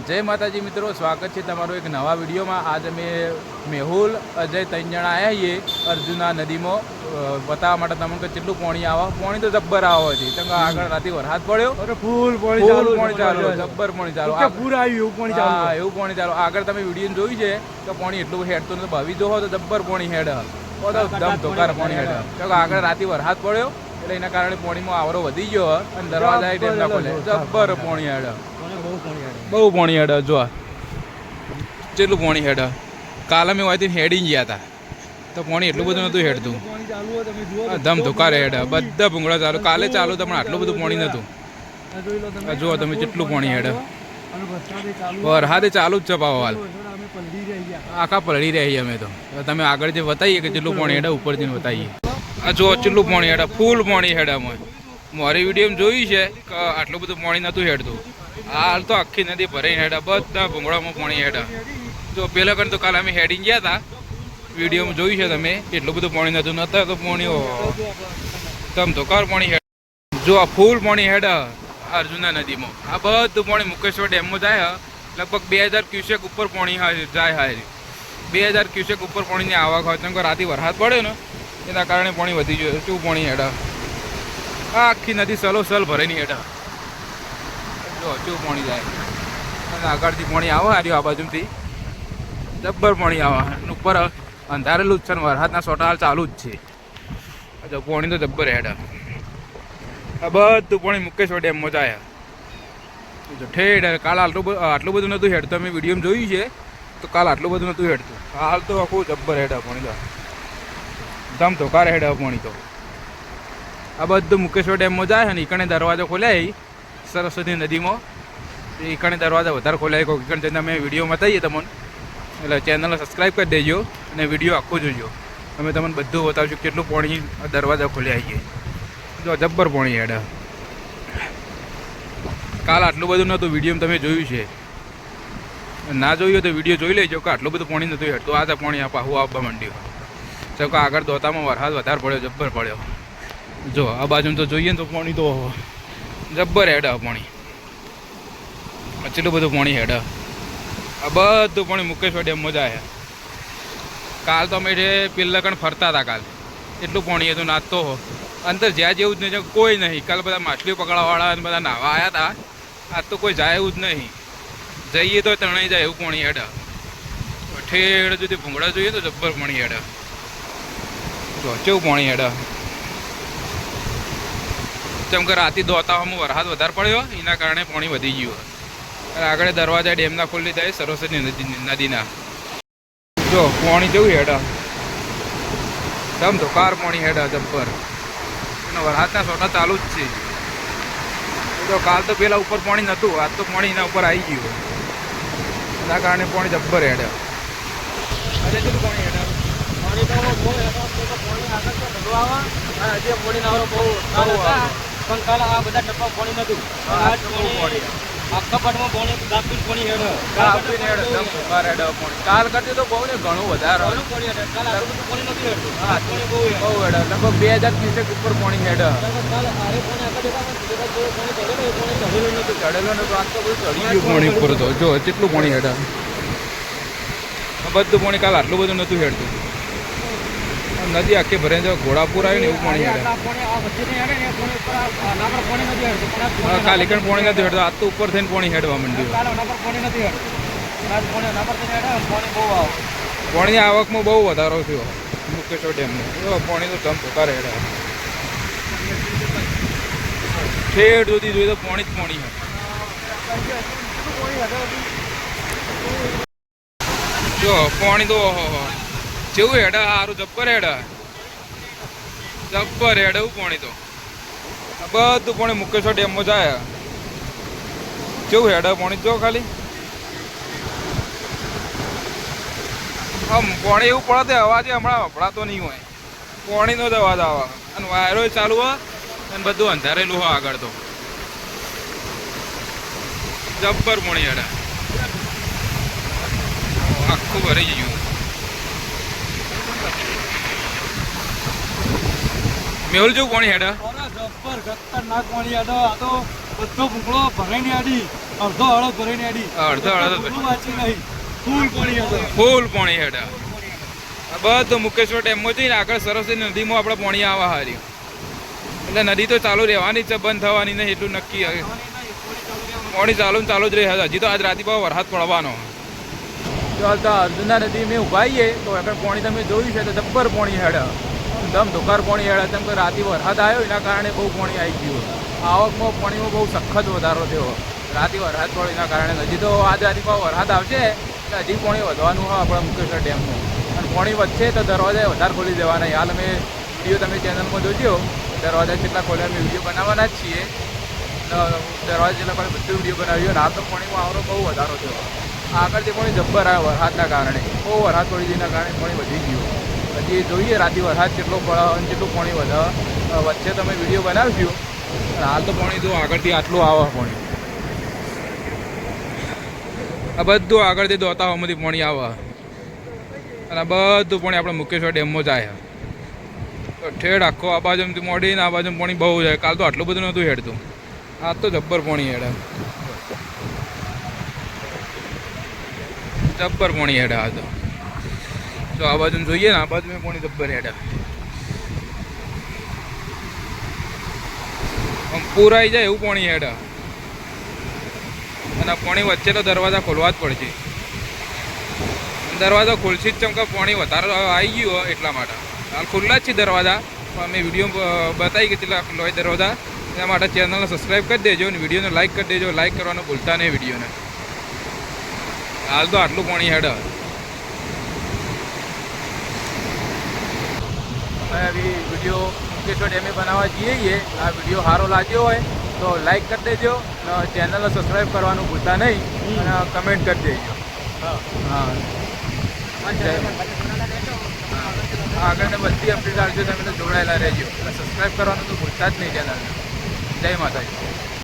જય માતાજી મિત્રો, સ્વાગત છે તમારું એક નવા વિડીયોમાં। આજ અમે મેહુલ અજય 3 જણા આવ્યા છીએ અર્જુના નદીમાં બતાવવા માટે તમને કે કેટલું પાણી આવે। પાણી તો જબ્બર આવે છે, તમે આગળ રાતે વરસાદ પડ્યો, ફૂલ પાણી ચાલુ, જબ્બર પાણી ચાલુ, પૂર આવ્યું એવું પાણી ચાલુ। હા, એવું પાણી ચાલુ। આગળ તમે વિડીયો જોયું છે કે પાણી એટલું હેડતું નથી, ભાવી જો તો જબ્બર પાણી હેડ, દમ ધોકાર પાણી હેડ, કેમ આગળ રાતે વરસાદ પડ્યો એટલે એના કારણે પાણીમાં આવરો વધી ગયો અને દરવાજા ડેમ ના ખોલે, જબ્બર પાણી હેડ, બહુ પાણી હેડ। જો કેટલું પાણી હેડ, કાલે અમે હોયથી હેડી ગયા હતા તો પાણી એટલું બધું નતું હેડતું, ધમ ધોકાર હેડ, બધા ભૂંગળા ચાલુ, કાલે ચાલુ તમને આટલું બધું પાણી નતું। જુઓ તમે કેટલું પાણી હેડ, વરસાદે ચાલુ જ છે પાવ, હાલ આખા પલળી રહી અમે તો। તમે આગળ જે બતાવીએ કે જેટલું પાણી હેડ ઉપર જઈને બતાવીએ। આ જુઓ કેટલું પાણી હેડ, ફૂલ પાણી હેડ। અમે મારી વિડીયોમાં જોયું છે કે આટલું બધું પાણી નતું હેડતું, હાલ તો આખી નદી ભરાઈને હેડા, બધા ભૂંગળામાં પાણી હેડા। જો પેલા કણ તો કાલે અમે હેડીને ગયા હતા, વિડીયોમાં જોયું છે તમે, એટલું બધું પાણી નતું, નતા તો પાણી તમ ધોકાર પાણી હેડ। જો આ ફૂલ પાણી હેડ અર્જુના નદીમાં, આ બધું પાણી મુકેશ્વર ડેમમાં જાય, લગભગ 2000 ક્યુસેક ઉપર પાણી જાય, હાય 2000 ક્યુસેક ઉપર પાણીની આવક હોય, કેમ કે રાતે વરસાદ પડ્યો ને એના કારણે પાણી વધી ગયું। શું પાણી હેડ, આખી નદી સલોસલ ભરાઈની હેડ, જો શું પાણી જાય, અને આગળથી પાણી આવે હાર્યું, આ બાજુથી જબ્બર પાણી આવે, ઉપર અંધારેલું જ છે ને વરસાદના સોટા ચાલુ જ છે। જો પાણી તો જબ્બર હેડ, આ બધું પાણી મુકેશ્વર ડેમમાં જાય, જો ઠેઠ કાલ આટલું બધું નહોતું હેડતું, અમે વિડીયોમાં જોયું છે તો કાલ આટલું બધું નહોતું હેડતું, હાલ તો આખું જબ્બર હેડ પાણી, તો ધમ ધોકાર હેડ પાણી તો। આ બધું મુકેશ્વર ડેમમાં જાય ને, ઈકણે દરવાજો ખોલ્યા સરસ્વતી નદીમાં, ઈકણે દરવાજા વધારે ખોલ્યા, કોઈ ઈકણ જઈને અમે વિડીયો બતાવીએ તમને, એટલે ચેનલને સબસ્ક્રાઈબ કરી દેજો અને વિડીયો આખો જોજો, અમે તમને બધું બતાવશું કેટલું પાણી દરવાજા ખોલ્યા આવીએ। જો જબ્બર પાણી હેડ, કાલ આટલું બધું નહોતું, વિડીયોમાં તમે જોયું છે, ના જોયું તો વિડીયો જોઈ લેજો કે આટલું બધું પાણી નહોતું હેડતું, આ પાણી પાહું આવવા માંડ્યું, કેમ કે આગળ દોતામાં વરસાદ વધારે પડ્યો, જબ્બર પડ્યો। જો આ બાજુ તો જોઈએ ને તો પાણી તો જબ્બર હેડ પાણી, એટલું બધું પાણી હેડ, આ બધું પાણી મુકેશ્વર ડેમમાં જાય। કાલ તો અમે પેલા કણ ફરતા હતા, કાલ એટલું પાણી હતું, નાચતો અંદર જ્યાં જેવું જ નહીં, કોઈ નહીં, કાલ બધા માછલીઓ પકડવાવાળા અને બધા નાહવા આવ્યા હતા, આજ તો કોઈ જાય એવું જ નહીં, જઈએ તો તણાઈ જાય એવું પાણી હેડ, ઠેડ સુધી ભૂંગળા જોઈએ તો જબ્બર પાણી હેડ, જો કેવું પાણી હેડ, કેમ કે રાતે દોતાવામાં વરસાદ વધારે પડ્યો એના કારણે પાણી વધી ગયું, અને આગળ દરવાજા ડેમના ખોલી જાય સરસ્વતી નદીના। જો પાણી જેવું હેડ, ધમ ધોકાર પાણી હેડ જબ્બર, અને વરસાદના સોટા ચાલુ જ છે। જો કાલ તો પેલા ઉપર પાણી નહોતું, આજ તો પાણી એના ઉપર આવી ગયું, એના કારણે પાણી જબ્બર હેડ। અરે કેટલું પાણી હેડ, પાણી તો બહુ હેડ, પાણી આગળ તો ઢગલો આવે, હજી પાણી ના બહુ પણ કાલ આ બધા ટપ્પા પાણી નતું, આખા પાટમાં પાણી દાપીને પાણી હેડ, દાપીને હેડ, દમ ધોકાર હેડ પાણી, કાલ કરતી તો બહુ ને ઘણું વધારે પાણી હેડ, કાલ આટલું બધું પાણી નથી હેડતું, હા પાણી બહુ હેડ, લગભગ 2000 ક્યુસેક ઉપર પાણી હેડ, કાલ આરે પાણી આગળ ચડેલો ને આજ તો બધું ચડી ગયું પાણી ઉપર, તો જો કેટલું પાણી હેડ, બધું પાણી કાલ આટલું બધું નતું હેડતું, નદી આખી ભરાઈ જાય, ઘોડાપુર આવ્યું ને એવું પાણી હેડે, કાલ એકણ પાણી નથી હેડતું, આજ તો ઉપર થઈને પાણી હેડવા માંડ્યું, પાણીની આવકમાં બહુ વધારો થયો મુકેશ્વર ડેમમાં, પાણી તો ધમ ધોકાર હેડે, ઠેઠ સુધી જોઈએ તો પાણી જ પાણી હેડ, જો પાણી તો જેવું હેડ, સારું જબ્બર હેડ, જબ્બર હેડ એવું પાણી તો, બધું પાણી મુકેશ્વર ડેમમાં જાય, કેવું હેડ પાણી જો ખાલી, આમ પાણી એવું પડે અવાજે હમણાં વપરાતો નહીં હોય, પાણીનો જ અવાજ આવે, અને વાયરો ચાલુ હોય અને બધું અંધારેલું હોય આગળ, તો જબ્બર પાણી હેડ, આખું ભરાઈ ગયું। મેહુલ જેવું પાણી હેડ, જબ્બર ખતરનાક પાણી હેડ, આ તો બધો ભૂંગળો ભરાઈને હેડી, અડધો હળદ ભરીને એડી અડધો હળદ થોડું વાંચી નહીં ફૂલ પાણી હતું ફૂલ પાણી હેડ આ બધું મુકેશ્વર ડેમમાં જઈને આગળ સરસ્વતી નદીમાં આપણે પાણી આવવા હાર્યું એટલે નદી તો ચાલુ રહેવાની જ છે, બંધ થવાની નહીં એટલું નક્કી હવે પાણી ચાલુ જ રહે હજી તો આજ રાતે બહુ વરસાદ પડવાનો ચાલતા અર્જુના નદી મેં ઉભાઈએ તો આગળ પાણી તમે જોયું છે તો જબ્બર પાણી હેડ દમ ધોકાર પાણી હેડ તેમ કે રાતે વરસાદ આવ્યો એના કારણે બહુ પાણી આવી ગયું આવકમાં પાણીમાં બહુ સખત વધારો થયો રાતે વરસાદ પડ્યો એના કારણે હજી તો આજ રાતે બહુ વરસાદ આવશે એટલે હજી પાણી વધવાનું હોય આપણા મુકેશ્વર ડેમનું અને પાણી વધશે તો દરવાજા વધારે ખોલી દેવાના હાલ અમે વિડીયો તમે ચેનલમાં જોજો દરવાજા કેટલા ખોલ્યા અમે વિડીયો બનાવવાના જ છીએ દરવાજા જેટલા પણ બધું વિડીયો બનાવ્યો અને હાલ તો પાણીમાં આવરો બહુ વધારો થયો આગળથી પાણી જબ્બર આવ્યો વરસાદના કારણે બહુ વરસાદ પડી જેના કારણે પાણી વધી ગયું હજી જોઈએ રાતે વરસાદ કેટલો પડે અને કેટલું પાણી વધે વચ્ચે તમે વિડીયો બનાવજો અને હાલ તો પાણી જો આગળથી આટલું આવે પાણી આ બધું આગળથી દોતાઓમાંથી પાણી આવે અને આ બધું પાણી આપણે મુકેશ્વર ડેમમાં જાય તો ઠેડ આખો આ બાજુથી મોડીને આ બાજુ પાણી બહુ જાય કાલ તો આટલું બધું નહોતું હેડતું આ તો જબ્બર પાણી હેડે જબ્બર પાણી હેડે આ તો આ બાજુ જોઈએ ને આ બાજુ મેં પાણી જબ્બર હેડે આમ પૂરાઈ જાય એવું પાણી હેડે અને પાણી વચ્ચે તો દરવાજા ખોલવા જ પડશે દરવાજા ખોલશી જ ચમકે પાણી વધારે આવી ગયું હોય એટલા માટે હાલ ખુલ્લા જ છે દરવાજા પણ અમે વિડીયો બતાવી કે કેટલા ખુલ્લા દરવાજા એના માટે ચેનલને સબસ્ક્રાઈબ કરી દેજો અને વિડીયોને લાઈક કરી દેજો લાઈક કરવાનું ભૂલતા નહીં વિડીયોને હાલ તો આટલું પાણી હેડ વિડીયો મુકેશ્વર ડેમે બનાવવા જઈએ આ વિડીયો સારો લાગ્યો હોય તો લાઈક કરી દેજો અને ચેનલને સબસ્ક્રાઈબ કરવાનું ભૂલતા નહીં અને કમેન્ટ કરી દેજો હા આગળને બધી અપડેટ આવજો તમે જોડાયેલા રહેજો એટલે સબસ્ક્રાઈબ કરવાનું તો ભૂલતા જ નહીં ચેનલને જય માતાજી.